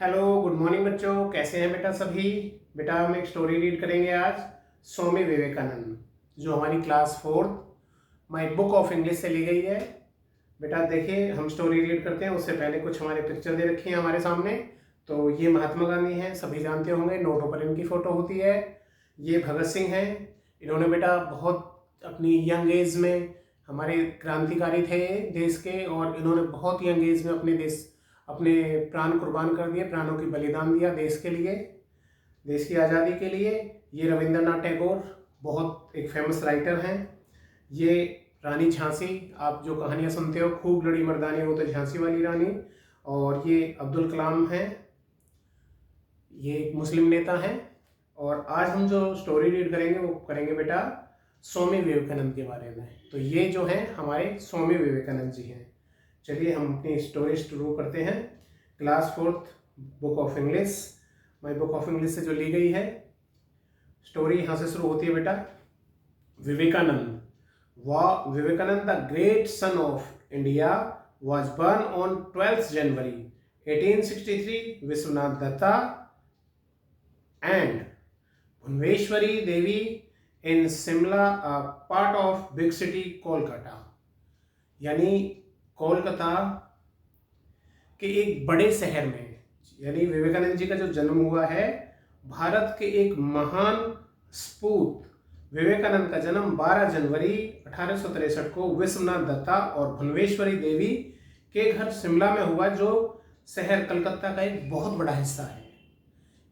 Hello, good morning बच्चों। कैसे हैं बेटा सभी? बेटा हम एक स्टोरी रीड करेंगे आज। स्वामी विवेकानंद, जो हमारी class 4 my book of English से ली गई है। बेटा देखिए, हम स्टोरी रीड करते हैं उससे पहले कुछ हमारे पिक्चर दे रखी है हमारे सामने। तो ये महात्मा गांधी हैं, सभी जानते होंगे, नोटों पर इनकी फ़ोटो होती है। ये भगत सिंह हैं। इन्होंने बेटा बहुत अपनी यंग एज में हमारे क्रांतिकारी थे देश के, और इन्होंने बहुत यंग एज में अपने प्राण कुर्बान कर दिए, प्राणों की बलिदान दिया देश के लिए, देश की आज़ादी के लिए। ये रविंद्रनाथ टैगोर बहुत एक फेमस राइटर हैं। ये रानी झांसी, आप जो कहानियाँ सुनते हो, खूब लड़ी मर्दानी वो तो झांसी वाली रानी। और ये अब्दुल कलाम हैं, ये एक मुस्लिम नेता हैं। और आज हम जो स्टोरी रीड करेंगे वो करेंगे बेटा स्वामी विवेकानंद के बारे में। तो ये जो हैं हमारे स्वामी विवेकानंद जी हैं। चलिए हम अपनी स्टोरी शुरू करते हैं। Class 4 book of English, my book of English से जो ली गई है स्टोरी, यहाँ से शुरू होती है बेटा। Vivekananda the great son of India was born on 12 January 1863 Vishwanath Datta and Bhuvaneshwari Devi in Shimla, a part of big city Kolkata. यानी कोलकाता के एक बड़े शहर में, यानी विवेकानंद जी का जो जन्म हुआ है, भारत के एक महान सपूत विवेकानंद का जन्म 12 जनवरी 1863 को विश्वनाथ दत्ता और भुवनेश्वरी देवी के घर शिमला में हुआ, जो शहर कलकत्ता का एक बहुत बड़ा हिस्सा है।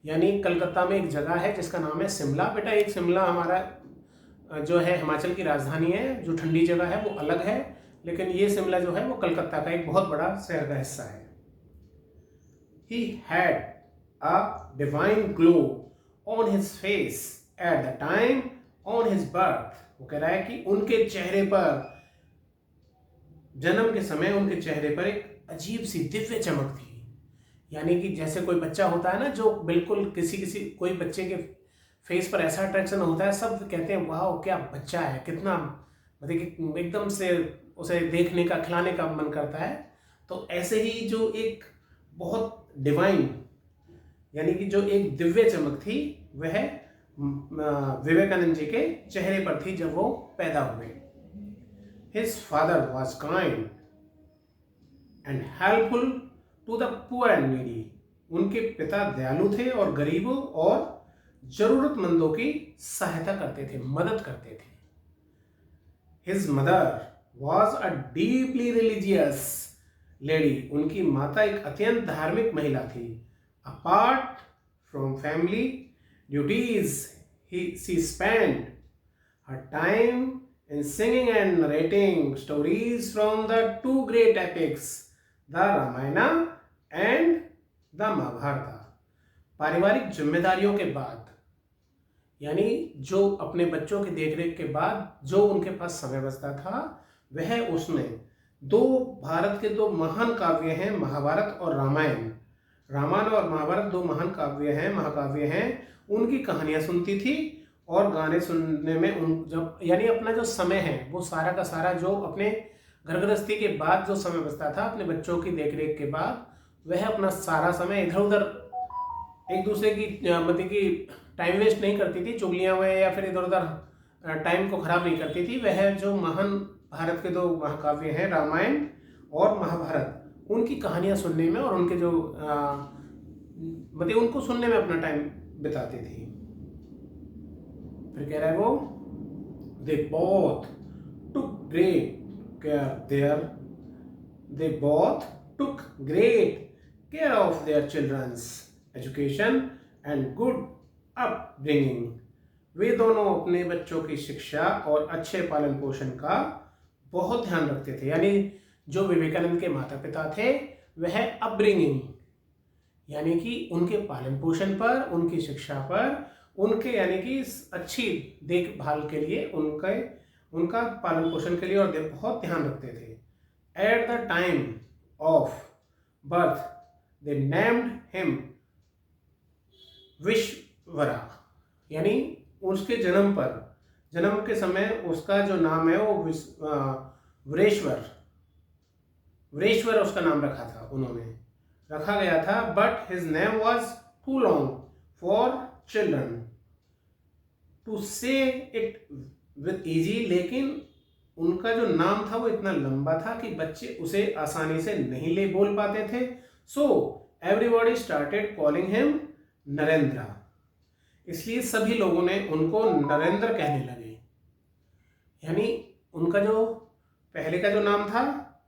यानी कलकत्ता में एक जगह है जिसका नाम है शिमला। बेटा एक शिमला हमारा जो है हिमाचल की राजधानी है, जो ठंडी जगह है वो अलग है, लेकिन ये शिमला जो है वो कलकत्ता का एक बहुत बड़ा शहर का हिस्सा है। He had a divine glow on his face at the time on his birth। वो कह रहा है कि उनके चेहरे पर, जन्म के समय उनके चेहरे पर एक अजीब सी दिव्य चमक थी। यानी कि जैसे कोई बच्चा होता है ना, जो बिल्कुल कोई बच्चे के फेस पर ऐसा अट्रैक्शन होता है, सब कहते हैं वाह क्या बच्चा है, कितना मतलब कि एकदम से उसे देखने का, खिलाने का मन करता है। तो ऐसे ही जो एक बहुत डिवाइन, यानी कि जो एक दिव्य चमक थी, वह विवेकानंद जी के चेहरे पर थी जब वो पैदा हुए। His father was kind and helpful to the poor and needy। उनके पिता दयालु थे और गरीबों और जरूरतमंदों की सहायता करते थे, मदद करते थे। His mother was a deeply religious lady। उनकी माता एक अत्यंत धार्मिक महिला थी। Apart from family duties, she spent her time in singing and narrating stories from the two great epics, the Ramayana and the Mahabharata। पारिवारिक जिम्मेदारियों के बाद, यानी जो अपने बच्चों की देखरेख के बाद जो उनके पास समय बचता था, वह उसने भारत के दो महान काव्य हैं, महाभारत और रामायण। रामायण और महाभारत दो महान काव्य हैं, महाकाव्य हैं, उनकी कहानियां सुनती थी। और गाने सुनने में जब यानी अपना जो समय है वो सारा का सारा, जो अपने घर गृहस्थी के बाद जो समय बचता था अपने बच्चों की देखरेख के बाद, वह अपना सारा समय इधर उधर एक दूसरे की मतलब कि टाइम वेस्ट नहीं करती थी, चुगलियाँ हुए या फिर इधर उधर टाइम को खराब नहीं करती थी। वह जो महान भारत के दो महाकाव्य हैं, रामायण और महाभारत, उनकी कहानियाँ सुनने में और उनके जो मतलब उनको सुनने में अपना टाइम बिताती थी। फिर कह रहा है वो, they both took great care of their children's education and good upbringing। वे दोनों अपने बच्चों की शिक्षा और अच्छे पालन पोषण का बहुत ध्यान रखते थे। यानी जो विवेकानंद के माता पिता थे, वह अपब्रिंगिंग यानी कि उनके पालन पोषण पर, उनकी शिक्षा पर, उनके यानी कि अच्छी देखभाल के लिए, उनका पालन पोषण के लिए और बहुत ध्यान रखते थे। At the time of birth they named him Vishwara. यानी उसके जन्म के समय उसका जो नाम है वो वीरेश्वर उसका नाम रखा था उन्होंने। रखा गया था, but his name was too long for children to say it with easy, लेकिन उनका जो नाम था वो इतना लंबा था कि बच्चे उसे आसानी से नहीं ले बोल पाते थे। So everybody started calling him Narendra, इसलिए सभी लोगों ने उनको नरेंद्र कहने लगे। यानी उनका जो पहले का जो नाम था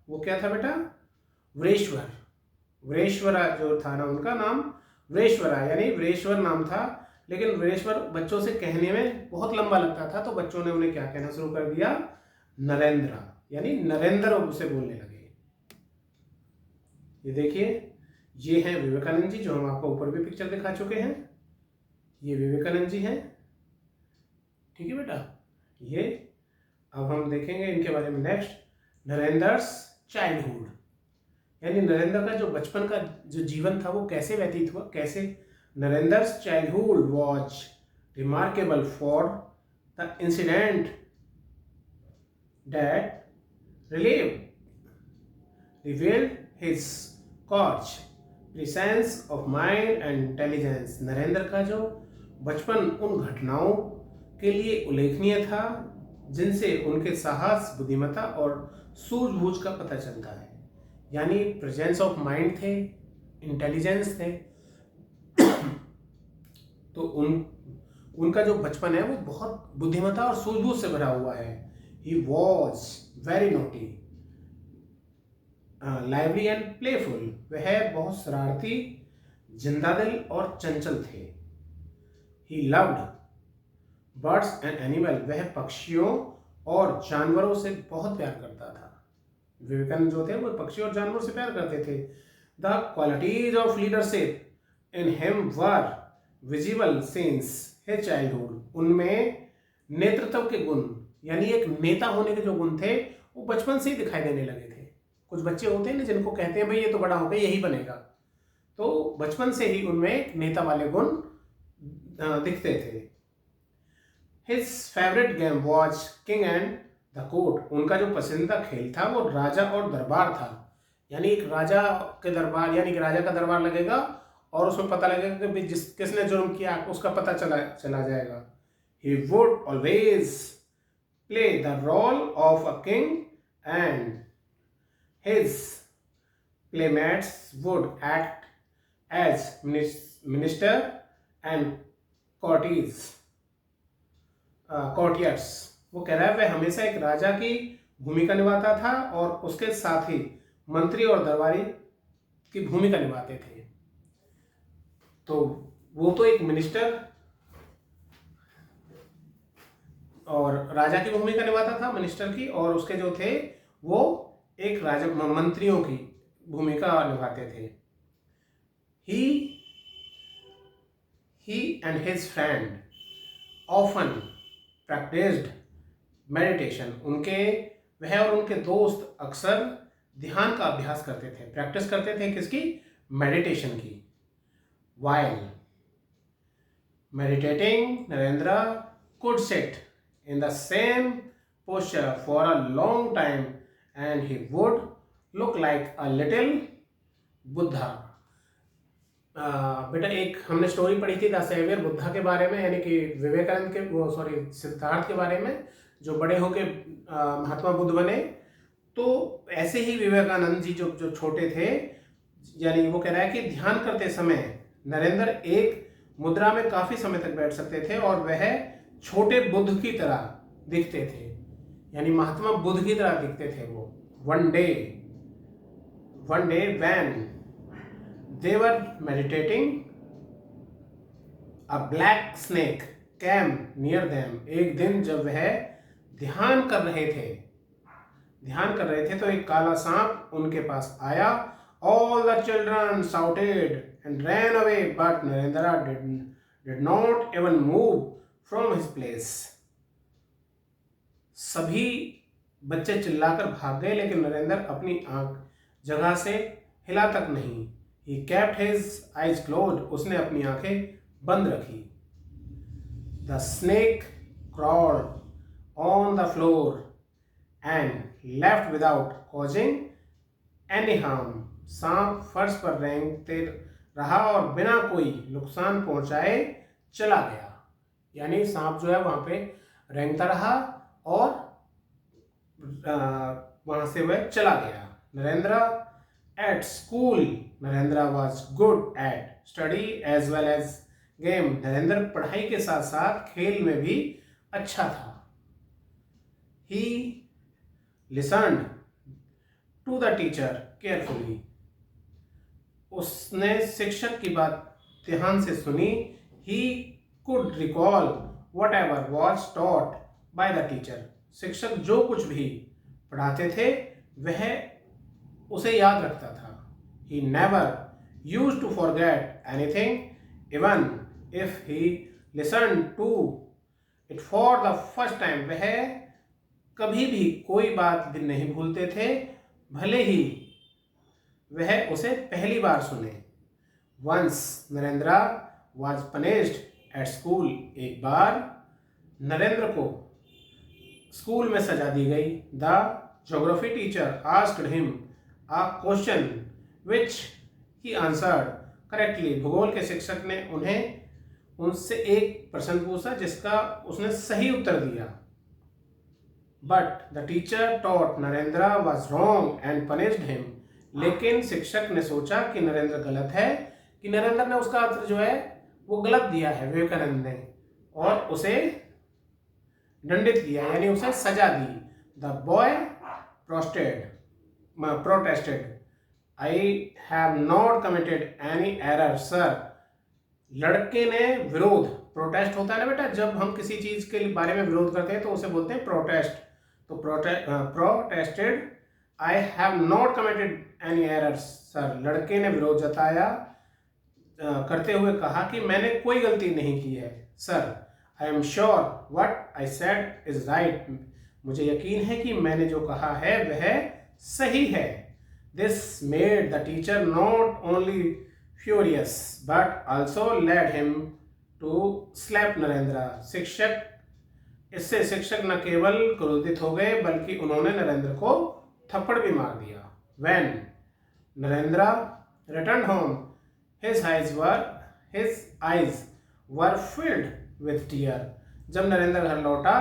वो क्या था बेटा? वरेश्वर। वरेश्वरा जो था ना, उनका नाम वरेश्वरा यानी वरेश्वर नाम था, लेकिन वरेश्वर बच्चों से कहने में बहुत लंबा लगता था, तो बच्चों ने उन्हें क्या कहना शुरू कर दिया? नरेंद्र, यानी नरेंद्र उसे बोलने लगे। ये देखिए, ये हैं विवेकानंद जी, जो हम आपको ऊपर भी पिक्चर दिखा चुके हैं। ये विवेकानंद जी हैं, ठीक है बेटा। ये अब हम देखेंगे इनके बारे में नेक्स्ट, नरेंद्रस चाइल्डहुड, यानी नरेंद्र का जो बचपन का जो जीवन था वो कैसे व्यतीत हुआ, कैसे। Narendra's childhood was remarkable for the incident that revealed his courage, presence of mind and intelligence। Narendra का जो बचपन उन घटनाओं के लिए उल्लेखनीय था जिनसे उनके साहस, बुद्धिमत्ता और सूझबूझ का पता चलता है। यानी प्रेजेंस ऑफ माइंड थे, इंटेलिजेंस थे, तो उनका जो बचपन है वो बहुत बुद्धिमत्ता और सूझबूझ से भरा हुआ है। He was very naughty, lively and playful, वह बहुत शरारती, जिंदा दिल और चंचल थे। He loved birds and animal, वह पक्षियों और जानवरों से बहुत प्यार करता था। विवेकानंद जो थे वो पक्षी और जानवरों से प्यार करते थे। The qualities of leadership in him were visible since his childhood, उनमें नेतृत्व के गुण, यानी एक नेता होने के जो गुण थे वो बचपन से ही दिखाई देने लगे थे। कुछ बच्चे होते हैं ना जिनको कहते हैं भाई ये तो बड़ा होकर यही बनेगा, तो बचपन से ही उनमें नेता वाले गुण दिखते थे। His favourite game was king and the court, उनका जो पसंदीदा खेल था वो राजा और दरबार था। यानी एक राजा के दरबार, यानी कि राजा का दरबार लगेगा और उसमें पता लगेगा कि किसने जुर्म किया उसका पता चला जाएगा। He would always play the role of a king and his playmates would act as minister and courtiers। वो कह रहा है वह हमेशा एक राजा की भूमिका निभाता था और उसके साथ ही मंत्री और दरबारी की भूमिका निभाते थे। तो वो तो एक मिनिस्टर और राजा की भूमिका निभाता था, मिनिस्टर की, और उसके जो थे वो एक राजा मंत्रियों की भूमिका निभाते थे। He and his friend often practised meditation, वह और उनके दोस्त अक्सर ध्यान का अभ्यास करते थे, प्रैक्टिस करते थे किसकी? मेडिटेशन की। While meditating Narendra could sit in the same posture for a long time and he would look like a little Buddha. बेटा एक हमने स्टोरी पढ़ी थी द सेवियर बुद्धा के बारे में, यानी कि विवेकानंद के सिद्धार्थ के बारे में, जो बड़े होके महात्मा बुद्ध बने। तो ऐसे ही विवेकानंद जी जो छोटे थे, यानी वो कह रहा है कि ध्यान करते समय नरेंद्र एक मुद्रा में काफी समय तक बैठ सकते थे और वह छोटे बुद्ध की तरह दिखते थे, यानी महात्मा बुद्ध की तरह दिखते थे वो। One day when they were meditating, a black snake came near them। एक दिन जब वह ध्यान कर रहे थे तो एक काला सांप उनके पास आया। All the children shouted and ran away, but Narendra did not even move from his place। सभी बच्चे चिल्लाकर भाग गए, लेकिन नरेंद्र अपनी जगह से हिला तक नहीं। He kept his eyes closed, उसने अपनी आंखें बंद रखी। The snake crawled on the floor and left without causing any harm। सांप फर्श पर रेंगते रहा और बिना कोई नुकसान पहुंचाए चला गया। यानी सांप जो है वहां पे रेंगता रहा और वहां से वह चला गया। Narendra at school, Narendra was good at study as well as game. Narendra पढ़ाई के साथ साथ खेल में भी अच्छा था। He listened to the teacher carefully, उसने शिक्षक की बात ध्यान से सुनी। He could recall whatever was taught by the teacher, शिक्षक जो कुछ भी पढ़ाते थे वह उसे याद रखता था। He never used to forget anything even if he listen to it for the first time, वह कभी भी कोई बात भी नहीं भूलते थे भले ही वह उसे पहली बार सुने। Once Narendra was punished at school, एक बार नरेंद्र को स्कूल में सजा दी गई। The geography teacher asked him a question which he answered correctly, भूगोल के शिक्षक ने उनसे एक प्रश्न पूछा जिसका उसने सही उत्तर दिया। But the teacher taught Narendra was wrong and punished him, लेकिन शिक्षक ने सोचा कि नरेंद्र गलत है, कि नरेंद्र ने उसका उत्तर जो है वो गलत दिया है विवेकानंद ने, और उसे दंडित किया, यानी उसे सजा दी। The boy protested I have not committed any error sir, लड़के ने विरोध, प्रोटेस्ट होता है ना बेटा, जब हम किसी चीज के बारे में विरोध करते हैं तो उसे बोलते हैं प्रोटेस्ट। तो protested I have not committed any errors sir, लड़के ने विरोध जताया करते हुए कहा कि मैंने कोई गलती नहीं की है sir. I am sure what I said is right, मुझे यकीन है कि मैंने जो कहा है वह सही है। This made the teacher not only furious but also led him to slap Narendra, इससे शिक्षक न केवल क्रोधित हो गए बल्कि उन्होंने नरेंद्र को थप्पड़ भी मार दिया। When Narendra returned home, his eyes were filled with tears. जब नरेंद्र घर लौटा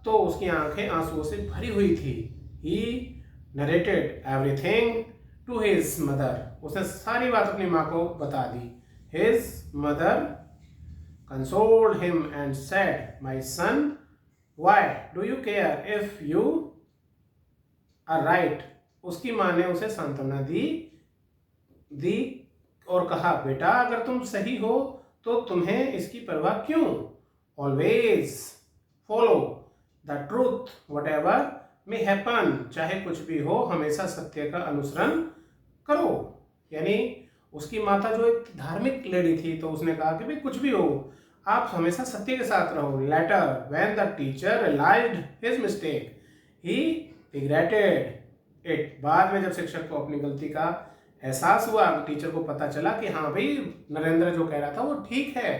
तो उसकी आंखें आंसुओं से भरी हुई थी। He narrated everything to his mother. उसने सारी बात अपनी माँ को बता दी। His mother consoled him and said, "My son, why do you care if you are right?" उसकी माँ ने उसे सांत्वना दी और कहा, बेटा अगर तुम सही हो तो तुम्हें इसकी परवाह क्यों? Always follow the truth what ever may happen, चाहे कुछ भी हो हमेशा सत्य का अनुसरण करो। यानी उसकी माता जो एक धार्मिक लेडी थी तो उसने कहा कि भाई कुछ भी हो आप हमेशा सत्य के साथ रहो। Later when the teacher realised his mistake he regretted it, बाद में जब शिक्षक को अपनी गलती का एहसास हुआ, टीचर को पता चला कि हाँ भाई नरेंद्र जो कह रहा था वो ठीक है,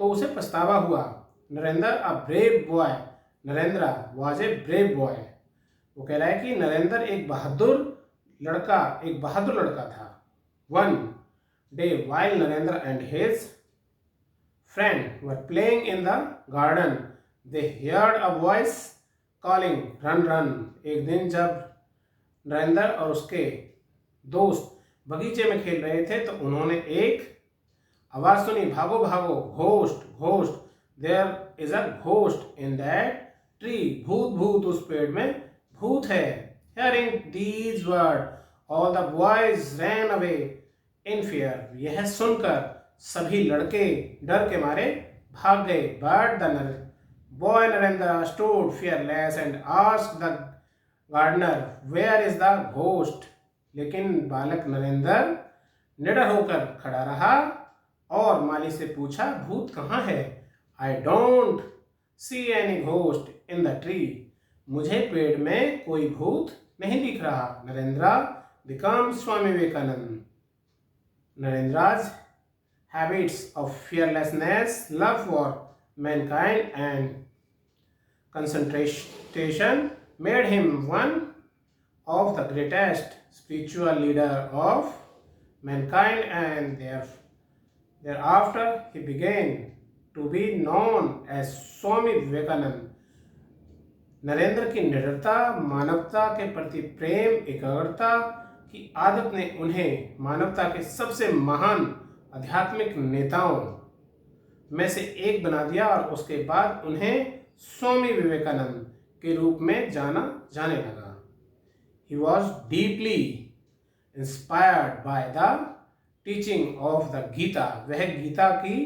तो उसे पछतावा हुआ। Narendra a brave boy, Narendra was a brave boy, वो कह रहा है कि नरेंद्र एक बहादुर लड़का था। One day while Narendra and his friend were playing in the garden they heard a voice calling run run, एक दिन जब नरेंद्र और उसके दोस्त बगीचे में खेल रहे थे तो उन्होंने एक आवाज सुनी, भागो भागो, ghost ghost, there is a ghost in that tree, भूत भूत उस पेड़ में भूत है। Hearing these word all the boys ran away in fear, यह सुनकर सभी लड़के डर के मारे भाग गए। But the boy Narendra stood fearless and asked the gardener where is the ghost, लेकिन बालक नरेंद्र निडर होकर खड़ा रहा और माली से पूछा भूत कहाँ है। I don't see any ghost in the tree, मुझे पेड़ में कोई भूत नहीं दिख रहा। Narendra become Swami Vivekananda, Narendra's habits of fearlessness, love for mankind and concentration made him one of the greatest spiritual leader of mankind, and thereafter he began to be known as Swami Vivekananda. Narendra की निडरता, मानवता के प्रति प्रेम, एकाग्रता की आदत ने उन्हें मानवता के सबसे महान आध्यात्मिक नेताओं में से एक बना दिया और उसके बाद उन्हें स्वामी विवेकानंद के रूप में जाना जाने लगा। He was deeply inspired by the teaching of the Gita. वह गीता की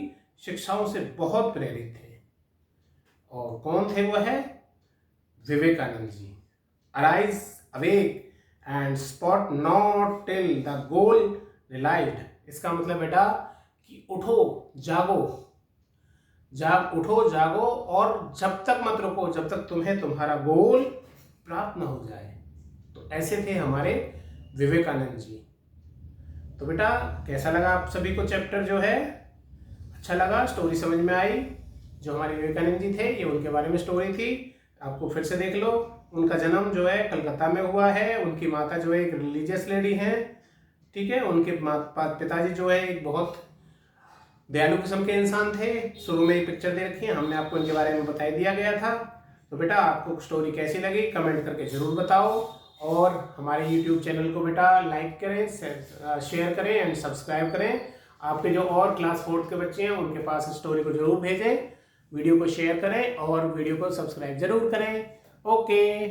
शिक्षाओं से बहुत प्रेरित थे। और कौन थे वह? Vivekananda ji. Arise, awake and spot not till the goal realized. इसका मतलब बेटा कि उठो, जागो, उठो जागो और जब तक मत रुको जब तक तुम्हें तुम्हारा गोल प्राप्त न हो जाए। तो ऐसे थे हमारे विवेकानंद जी। तो बेटा कैसा लगा आप सभी को चैप्टर जो है? अच्छा लगा? स्टोरी समझ में आई? जो हमारे विवेकानंद जी थे, ये उनके बारे में स्टोरी थी, आपको फिर से देख लो। उनका जन्म जो है कलकत्ता में हुआ है। उनकी माता जो है एक रिलीजियस लेडी हैं, ठीक है। उनके पिताजी जो है एक बहुत दयालु किस्म के इंसान थे। शुरू में ही पिक्चर दे रखी है, हमने आपको इनके बारे में बता दिया गया था। तो बेटा आपको स्टोरी कैसी लगी कमेंट करके ज़रूर बताओ, और हमारे YouTube चैनल को बेटा लाइक करें, शेयर करें एंड सब्सक्राइब करें। आपके जो और क्लास 4 के बच्चे हैं उनके पास स्टोरी को जरूर भेजें, वीडियो को शेयर करें और वीडियो को सब्सक्राइब जरूर करें। ओके।